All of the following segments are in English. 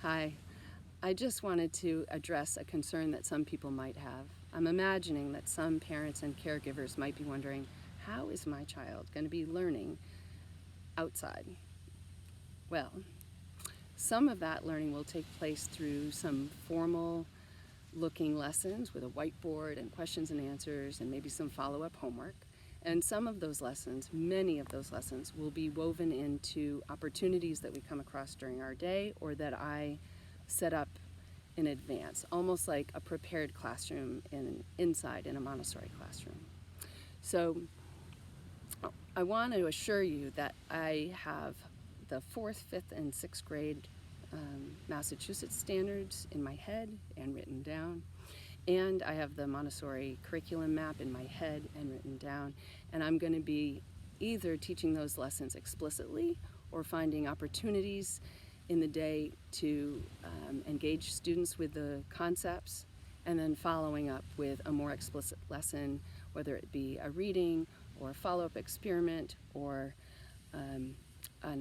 Hi. I just wanted to address a concern that some people might have. I'm imagining that some parents and caregivers might be wondering, how is my child going to be learning outside? Well, some of that learning will take place through some formal looking lessons with a whiteboard and questions and answers and maybe some follow-up homework. And some of those lessons, many of those lessons, will be woven into opportunities that we come across during our day or that I set up in advance, almost like a prepared classroom inside in a Montessori classroom. So I want to assure you that I have the 4th, 5th, and 6th grade Massachusetts standards in my head and written down. And I have the Montessori curriculum map in my head and written down. And I'm going to be either teaching those lessons explicitly or finding opportunities in the day to engage students with the concepts, and then following up with a more explicit lesson, whether it be a reading or a follow-up experiment or a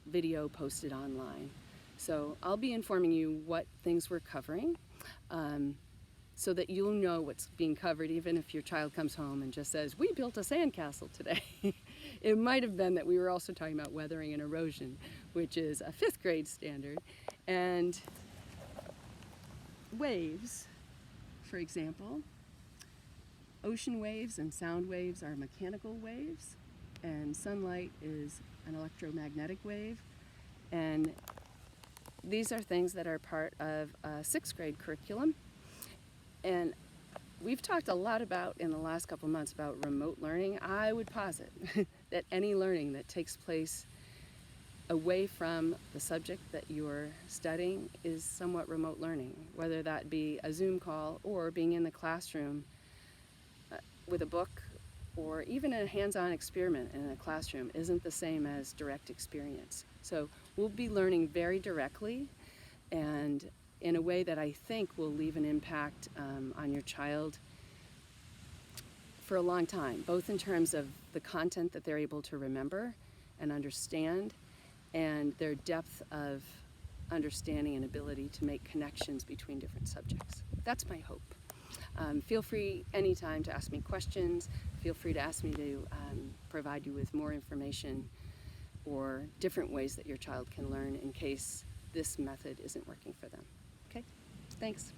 video posted online. So I'll be informing you what things we're covering so that you'll know what's being covered, even if your child comes home and just says, "We built a sandcastle today." It might have been that we were also talking about weathering and erosion, which is a 5th grade standard. And waves, for example, ocean waves and sound waves are mechanical waves, and sunlight is an electromagnetic wave. And these are things that are part of a 6th grade curriculum. And we've talked a lot about in the last couple months about remote learning. I would posit that any learning that takes place away from the subject that you're studying is somewhat remote learning, whether that be a Zoom call or being in the classroom with a book, or even a hands-on experiment in a classroom isn't the same as direct experience. So we'll be learning very directly and in a way that I think will leave an impact on your child for a long time, both in terms of the content that they're able to remember and understand, and their depth of understanding and ability to make connections between different subjects. That's my hope. Feel free anytime to ask me questions. Feel free to ask me to provide you with more information or different ways that your child can learn in case this method isn't working for them. Okay, thanks.